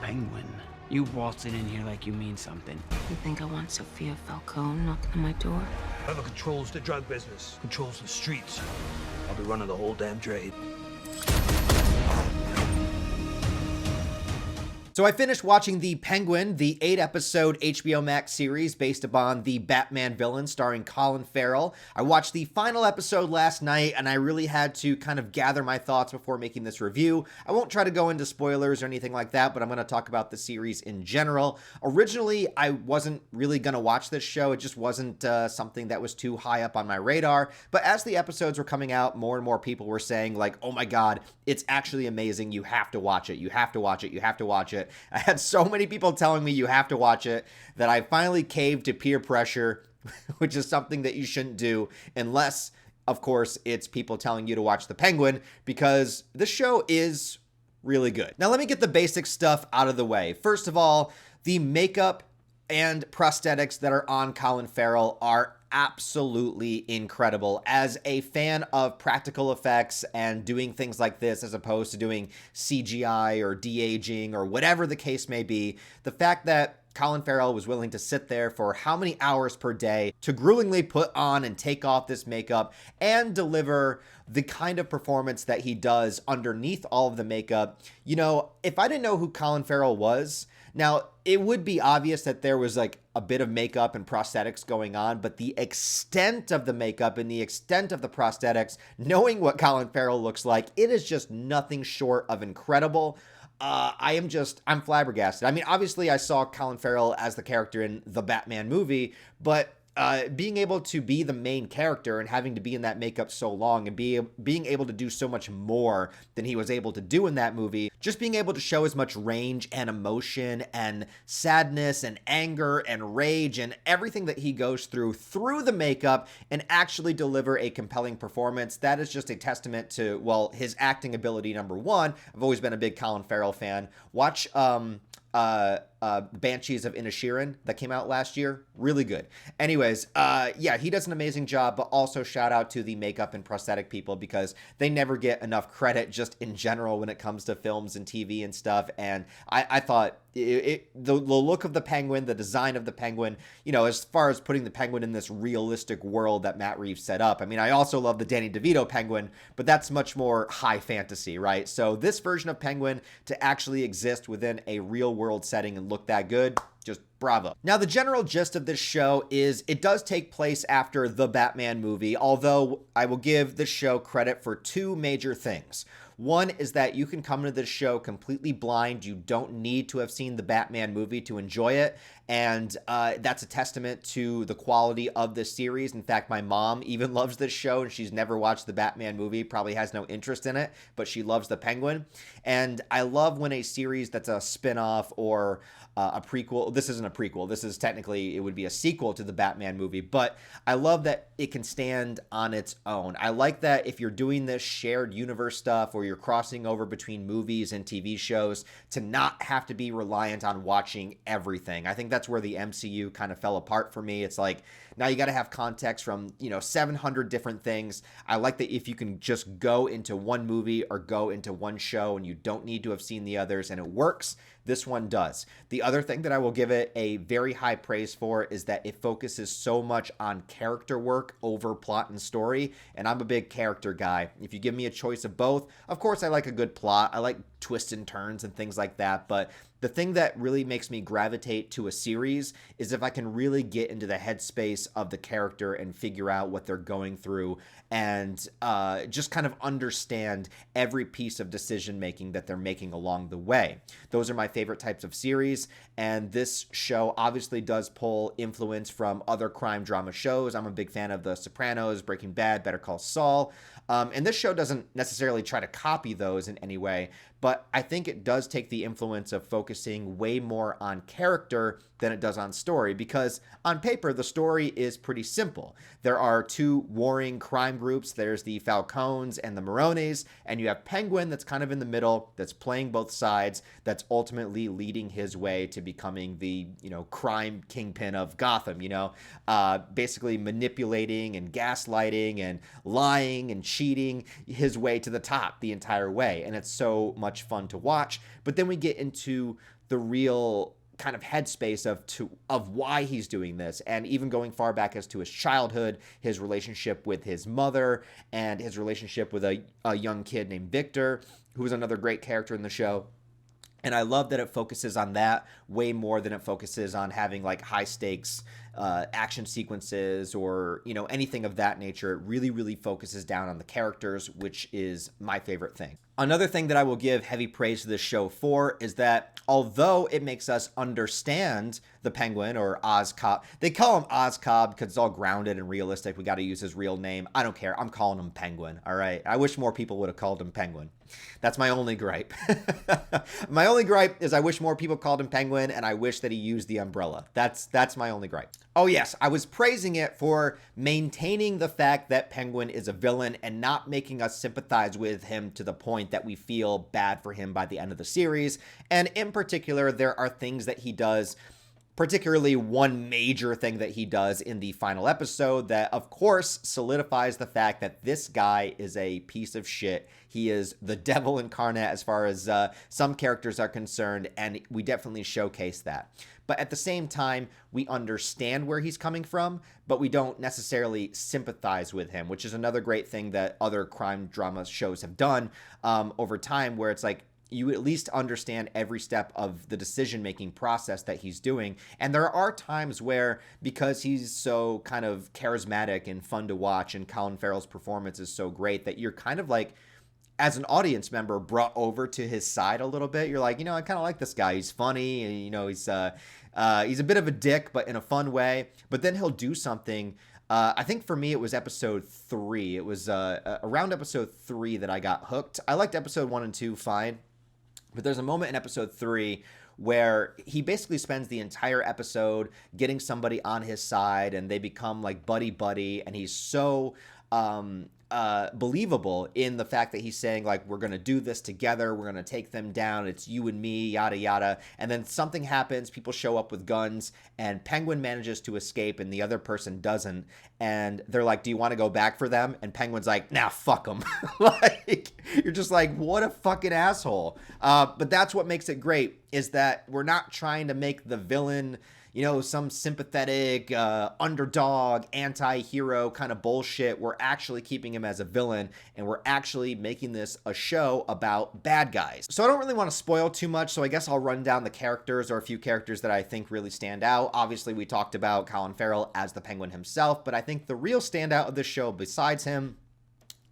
Penguin. You waltzing in here like you mean something. You think I want Sophia Falcone knocking on my door? Whoever controls the drug business controls the streets. I'll be running the whole damn trade. So I finished watching The Penguin, the 8-episode HBO Max series based upon the Batman villain starring Colin Farrell. I watched the final episode last night, and I really had to kind of gather my thoughts before making this review. I won't try to go into spoilers or anything like that, but I'm going to talk about the series in general. Originally, I wasn't really going to watch this show. It just wasn't something that was too high up on my radar. But as the episodes were coming out, more and more people were saying, like, oh my God, it's actually amazing. You have to watch it. You have to watch it. You have to watch it. I had so many people telling me you have to watch it that I finally caved to peer pressure, which is something that you shouldn't do unless, of course, it's people telling you to watch The Penguin, because this show is really good. Now, let me get the basic stuff out of the way. First of all, the makeup and prosthetics that are on Colin Farrell are absolutely incredible. As a fan of practical effects and doing things like this as opposed to doing CGI or de-aging or whatever the case may be, the fact that Colin Farrell was willing to sit there for how many hours per day to gruelingly put on and take off this makeup and deliver the kind of performance that he does underneath all of the makeup. You know, if I didn't know who Colin Farrell was, now it would be obvious that there was like a bit of makeup and prosthetics going on, but the extent of the makeup and the extent of the prosthetics, knowing what Colin Farrell looks like, it is just nothing short of incredible. I'm flabbergasted. I mean, obviously I saw Colin Farrell as the character in the Batman movie, but being able to be the main character and having to be in that makeup so long and being able to do so much more than he was able to do in that movie, just being able to show as much range and emotion and sadness and anger and rage and everything that he goes through the makeup and actually deliver a compelling performance, that is just a testament to, well, his acting ability, number one. I've always been a big Colin Farrell fan. Watch Banshees of Inisherin that came out last year. Really good. Anyways, yeah, he does an amazing job, but also shout out to the makeup and prosthetic people because they never get enough credit just in general when it comes to films and TV and stuff. And I thought the look of the Penguin, the design of the Penguin, you know, as far as putting the Penguin in this realistic world that Matt Reeves set up. I mean, I also love the Danny DeVito Penguin, but that's much more high fantasy, right? So this version of Penguin to actually exist within a real world setting and look that good, just bravo. Now, the general gist of this show is it does take place after the Batman movie, although I will give this show credit for two major things. One is that you can come into this show completely blind. You don't need to have seen the Batman movie to enjoy it. And that's a testament to the quality of this series. In fact, my mom even loves this show and she's never watched the Batman movie, probably has no interest in it, but she loves the Penguin. And I love when a series that's a spin-off or a prequel, this isn't a prequel, this is technically, it would be a sequel to the Batman movie, but I love that it can stand on its own. I like that if you're doing this shared universe stuff or you're crossing over between movies and TV shows, to not have to be reliant on watching everything. I think that's where the MCU kind of fell apart for me. It's like, now you got to have context from, 700 different things. I like that if you can just go into one movie or go into one show and you don't need to have seen the others and it works, this one does. The other thing that I will give it a very high praise for is that it focuses so much on character work over plot and story, and I'm a big character guy. If you give me a choice of both, of course I like a good plot. I like twists and turns and things like that, but the thing that really makes me gravitate to a series is if I can really get into the headspace of the character and figure out what they're going through and just kind of understand every piece of decision making that they're making along the way. Those are my favorite types of series, and this show obviously does pull influence from other crime drama shows. I'm a big fan of The Sopranos, Breaking Bad, Better Call Saul, and this show doesn't necessarily try to copy those in any way, but I think it does take the influence of focusing way more on character than it does on story, because on paper, the story is pretty simple. There are two warring crime groups. There's the Falcones and the Marones, and you have Penguin that's kind of in the middle, that's playing both sides, that's ultimately leading his way to becoming the, crime kingpin of Gotham, basically manipulating and gaslighting and lying and cheating his way to the top the entire way. And it's so much fun to watch. But then we get into the real kind of headspace of why he's doing this, and even going far back as to his childhood, his relationship with his mother, and his relationship with a young kid named Victor, who was another great character in the show. And I love that it focuses on that way more than it focuses on having like high stakes action sequences or, you know, anything of that nature. It really, really focuses down on the characters, which is my favorite thing. Another thing that I will give heavy praise to this show for is that although it makes us understand the Penguin, or Oscob, they call him Oscob because it's all grounded and realistic. We got to use his real name. I don't care. I'm calling him Penguin. All right. I wish more people would have called him Penguin. That's my only gripe. My only gripe is I wish more people called him Penguin, and I wish that he used the umbrella. That's my only gripe. Oh yes, I was praising it for maintaining the fact that Penguin is a villain and not making us sympathize with him to the point that we feel bad for him by the end of the series. And in particular, there are things that he does, particularly one major thing that he does in the final episode that, of course, solidifies the fact that this guy is a piece of shit. He is the devil incarnate as far as some characters are concerned, and we definitely showcase that. But at the same time, we understand where he's coming from, but we don't necessarily sympathize with him, which is another great thing that other crime drama shows have done over time, where it's like, you at least understand every step of the decision-making process that he's doing. And there are times where, because he's so kind of charismatic and fun to watch, and Colin Farrell's performance is so great, that you're kind of like, as an audience member, brought over to his side a little bit. You're like, you know, I kind of like this guy. He's funny, and, you know, he's a bit of a dick, but in a fun way. But then he'll do something. I think for me, it was episode 3. It was around episode 3 that I got hooked. I liked episode 1 and 2 fine. But there's a moment in episode 3 where he basically spends the entire episode getting somebody on his side, and they become like buddy, and he's so believable in the fact that he's saying, like, we're going to do this together, we're going to take them down, it's you and me, yada yada. And then something happens, people show up with guns, and Penguin manages to escape and the other person doesn't, and they're like, do you want to go back for them? And Penguin's like, nah, fuck them. Like, you're just like, what a fucking asshole. But that's what makes it great, is that we're not trying to make the villain, you know, some sympathetic underdog, anti-hero kind of bullshit. We're actually keeping him as a villain, and we're actually making this a show about bad guys. So I don't really want to spoil too much, so I guess I'll run down the characters, or a few characters that I think really stand out. Obviously, we talked about Colin Farrell as the Penguin himself, but I think the real standout of this show besides him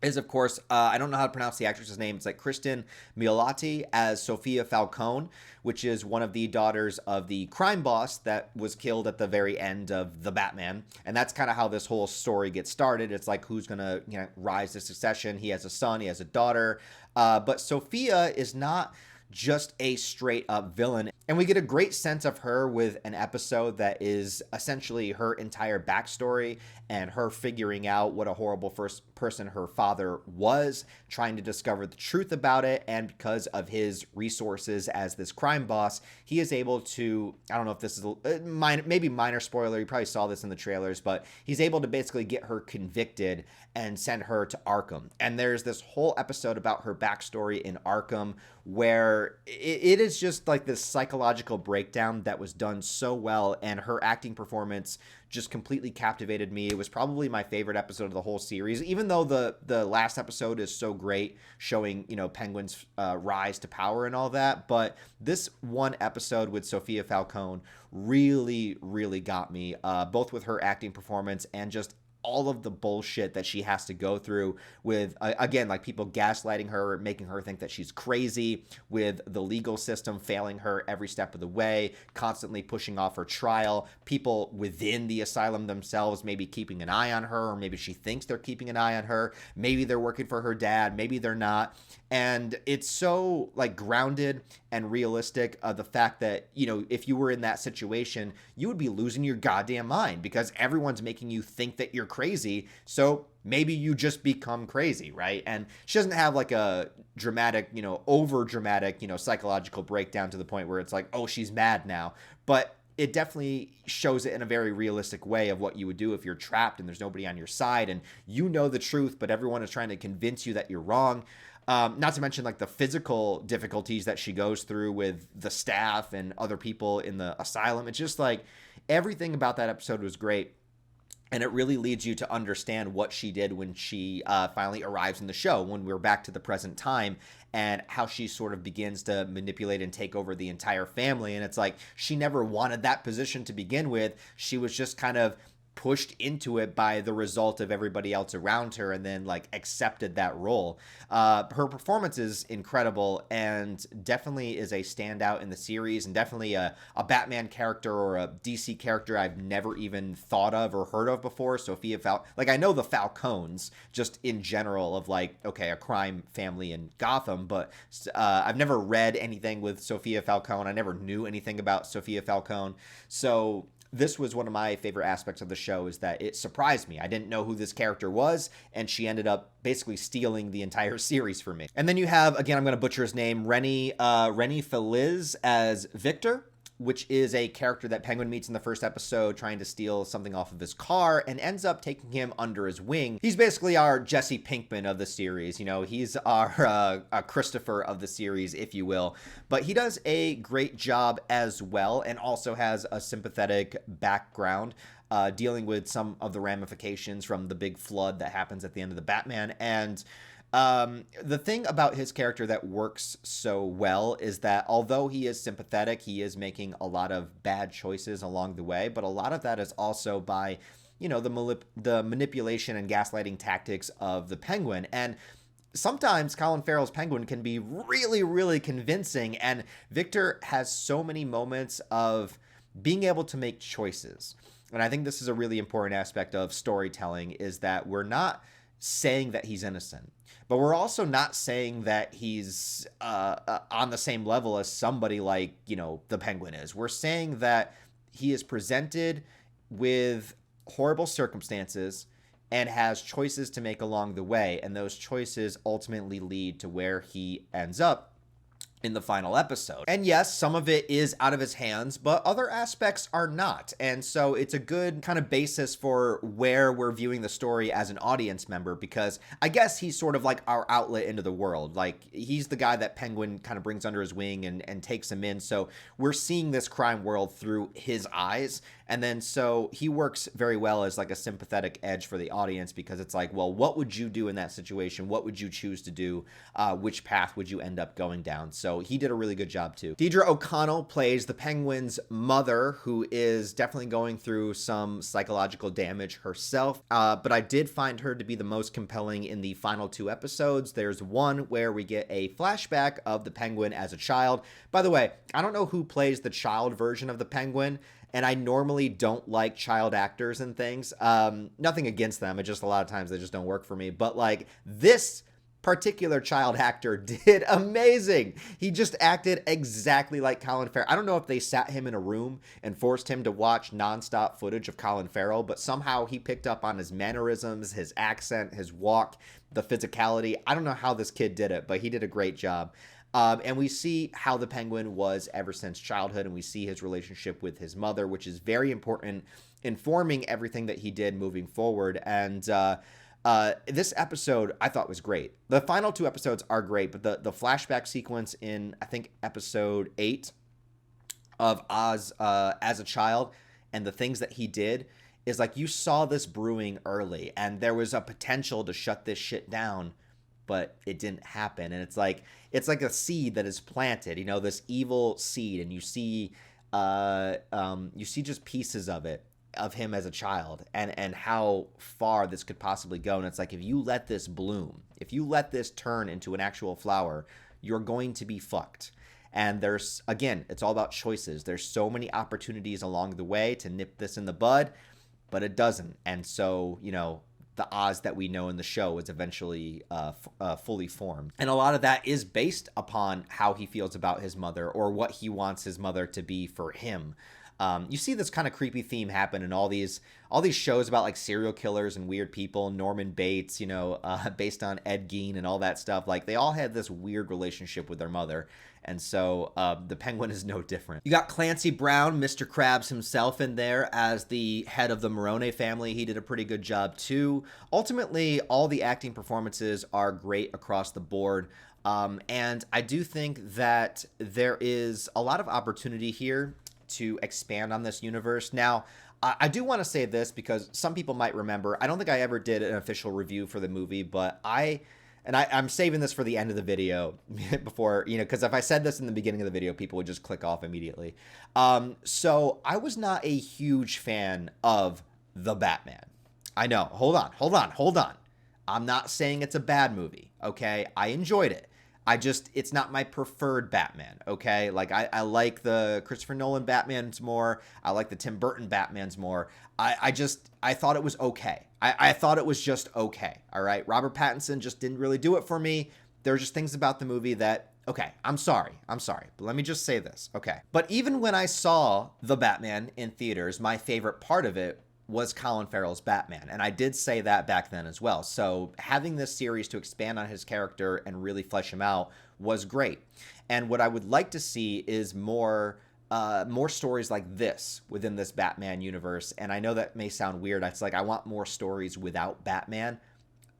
is, of course, I don't know how to pronounce the actress's name. It's like Kristen Miolotti as Sophia Falcone, which is one of the daughters of the crime boss that was killed at the very end of The Batman. And that's kind of how this whole story gets started. It's like, who's going to, you know, rise to succession. He has a son, he has a daughter. But Sophia is not just a straight up villain. And we get a great sense of her with an episode that is essentially her entire backstory and her figuring out what a horrible first person her father was, trying to discover the truth about it. And because of his resources as this crime boss, he is able to, I don't know if this is maybe minor spoiler, you probably saw this in the trailers, but he's able to basically get her convicted and send her to Arkham. And there's this whole episode about her backstory in Arkham where it is just like this psychological breakdown that was done so well, and her acting performance just completely captivated me. It was probably my favorite episode of the whole series, even though the last episode is so great, showing, you know, Penguin's rise to power and all that. But this one episode with Sophia Falcone really, really got me, both with her acting performance and just all of the bullshit that she has to go through with, again, like people gaslighting her, making her think that she's crazy, with the legal system failing her every step of the way, constantly pushing off her trial, people within the asylum themselves maybe keeping an eye on her, or maybe she thinks they're keeping an eye on her, maybe they're working for her dad, maybe they're not. And it's so like grounded and realistic, the fact that, you know, if you were in that situation, you would be losing your goddamn mind because everyone's making you think that you're crazy. So maybe you just become crazy, right? And she doesn't have like a dramatic, you know, over dramatic, you know, psychological breakdown to the point where it's like, oh, she's mad now. But it definitely shows it in a very realistic way of what you would do if you're trapped and there's nobody on your side and you know the truth, but everyone is trying to convince you that you're wrong. Not to mention like the physical difficulties that she goes through with the staff and other people in the asylum. It's just like everything about that episode was great. And it really leads you to understand what she did when she finally arrives in the show, when we're back to the present time, and how she sort of begins to manipulate and take over the entire family. And it's like she never wanted that position to begin with. She was just kind of pushed into it by the result of everybody else around her, and then like accepted that role. Her performance is incredible and definitely is a standout in the series, and definitely a Batman character or a DC character I've never even thought of or heard of before. Like I know the Falcones just in general of like, okay, a crime family in Gotham, but I've never read anything with Sophia Falcone. I never knew anything about Sophia Falcone. So this was one of my favorite aspects of the show, is that it surprised me. I didn't know who this character was, and she ended up basically stealing the entire series for me. And then you have, again, I'm going to butcher his name, Rennie Feliz as Victor, which is a character that Penguin meets in the first episode trying to steal something off of his car and ends up taking him under his wing. He's basically our Jesse Pinkman of the series. You know, he's our Christopher of the series, if you will. But he does a great job as well, and also has a sympathetic background dealing with some of the ramifications from the big flood that happens at the end of the Batman. And the thing about his character that works so well is that although he is sympathetic, he is making a lot of bad choices along the way, but a lot of that is also by, you know, the manipulation and gaslighting tactics of the Penguin. And sometimes Colin Farrell's Penguin can be really, really convincing, and Victor has so many moments of being able to make choices. And I think this is a really important aspect of storytelling, is that we're not saying that he's innocent, but we're also not saying that he's on the same level as somebody like, you know, the Penguin is. We're saying that he is presented with horrible circumstances and has choices to make along the way, and those choices ultimately lead to where he ends up in the final episode. And yes, some of it is out of his hands, but other aspects are not. And so it's a good kind of basis for where we're viewing the story as an audience member, because I guess he's sort of like our outlet into the world. Like, he's the guy that Penguin kind of brings under his wing and takes him in. So we're seeing this crime world through his eyes. And then so he works very well as like a sympathetic edge for the audience, because it's like, well, what would you do in that situation? What would you choose to do? Which path would you end up going down? So he did a really good job too. Deidre O'Connell plays the Penguin's mother, who is definitely going through some psychological damage herself. But I did find her to be the most compelling in the final 2 episodes. There's one where we get a flashback of the Penguin as a child. By the way, I don't know who plays the child version of the Penguin, and I normally don't like child actors and things. Nothing against them. It just a lot of times they just don't work for me. But like, this particular child actor did amazing. He just acted exactly like Colin Farrell. I don't know if they sat him in a room and forced him to watch nonstop footage of Colin Farrell, but somehow he picked up on his mannerisms, his accent, his walk, the physicality. I don't know how this kid did it, but he did a great job. And we see how the Penguin was ever since childhood, and we see his relationship with his mother, which is very important in forming everything that he did moving forward. And this episode I thought was great. The final 2 episodes are great, but the flashback sequence in, I think, episode 8 of Oz as a child, and the things that he did, is like, you saw this brewing early, and there was a potential to shut this shit down, but it didn't happen. And it's like a seed that is planted, you know, this evil seed, and you see just pieces of him as a child, and how far this could possibly go. And it's like, if you let this bloom, if you let this turn into an actual flower, you're going to be fucked. And there's, again, it's all about choices. There's so many opportunities along the way to nip this in the bud, but it doesn't. And so, you know, the Oz that we know in the show is eventually fully formed. And a lot of that is based upon how he feels about his mother, or what he wants his mother to be for him. You see this kind of creepy theme happen in all these shows about like serial killers and weird people. Norman Bates, you know, based on Ed Gein and all that stuff. Like they all had this weird relationship with their mother. And so the Penguin is no different. You got Clancy Brown, Mr. Krabs himself, in there as the head of the Morone family. He did a pretty good job too. Ultimately, all the acting performances are great across the board. And I do think that there is a lot of opportunity here to expand on this universe. Now, I do want to say this because some people might remember, I don't think I ever did an official review for the movie, but I'm saving this for the end of the video before, you know, because if I said this in the beginning of the video, people would just click off immediately. So I was not a huge fan of The Batman. I know. Hold on. I'm not saying it's a bad movie, okay? I enjoyed it. It's not my preferred Batman, okay? Like, I like the Christopher Nolan Batmans more. I like the Tim Burton Batmans more. I thought it was okay. I thought it was just okay, all right? Robert Pattinson just didn't really do it for me. There are just things about the movie that, okay, I'm sorry. But let me just say this, okay? But even when I saw The Batman in theaters, my favorite part of it was Colin Farrell's Batman. And I did say that back then as well. So having this series to expand on his character and really flesh him out was great. And what I would like to see is more stories like this within this Batman universe. And I know that may sound weird. It's like I want more stories without Batman,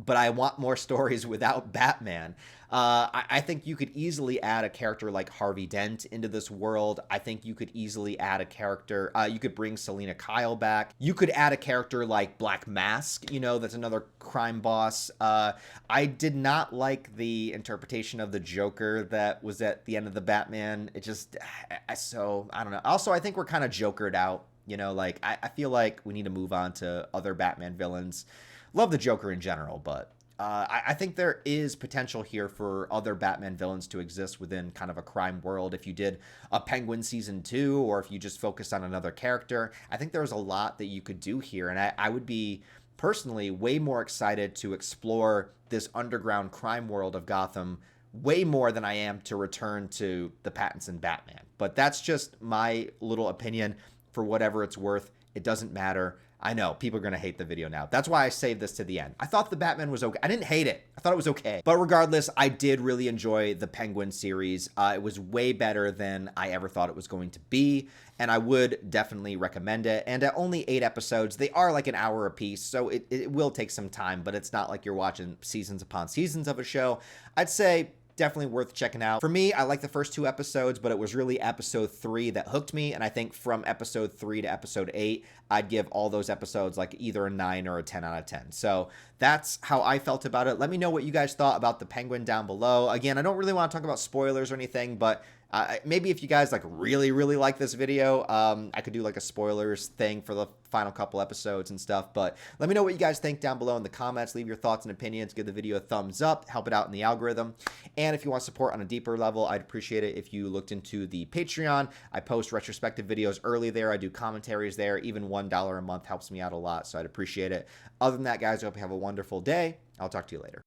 but I want more stories without Batman. I think you could easily add a character like Harvey Dent into this world. I think you could easily add a character. You could bring Selena Kyle back. You could add a character like Black Mask, you know, that's another crime boss. I did not like the interpretation of the Joker that was at the end of the Batman. I don't know. Also, I think we're kind of Jokered out. You know, like, I feel like we need to move on to other Batman villains. Love the Joker in general, but I think there is potential here for other Batman villains to exist within kind of a crime world. If you did a Penguin season 2, or if you just focused on another character, I think there's a lot that you could do here. And I would be personally way more excited to explore this underground crime world of Gotham way more than I am to return to the Pattinson Batman. But that's just my little opinion. For whatever it's worth, it doesn't matter. I know people are going to hate the video now. That's why I saved this to the end. I thought the Batman was okay. I didn't hate it. I thought it was okay. But regardless, I did really enjoy the Penguin series. It was way better than I ever thought it was going to be. And I would definitely recommend it. And at only 8 episodes, they are like an hour a piece. So it will take some time, but it's not like you're watching seasons upon seasons of a show. I'd say definitely worth checking out. For me, I like the first 2 episodes, but it was really episode 3 that hooked me. And I think from episode 3 to episode 8, I'd give all those episodes like either a 9 or a 10 out of 10. So that's how I felt about it. Let me know what you guys thought about the Penguin down below. Again, I don't really want to talk about spoilers or anything, but maybe if you guys like really like this video, I could do like a spoilers thing for the final couple episodes and stuff. But let me know what you guys think down below in the comments. Leave your thoughts and opinions. Give the video a thumbs up. Help it out in the algorithm. And if you want support on a deeper level, I'd appreciate it if you looked into the Patreon. I post retrospective videos early there. I do commentaries there. Even $1 a month helps me out a lot, so I'd appreciate it. Other than that, guys, I hope you have a wonderful day. I'll talk to you later.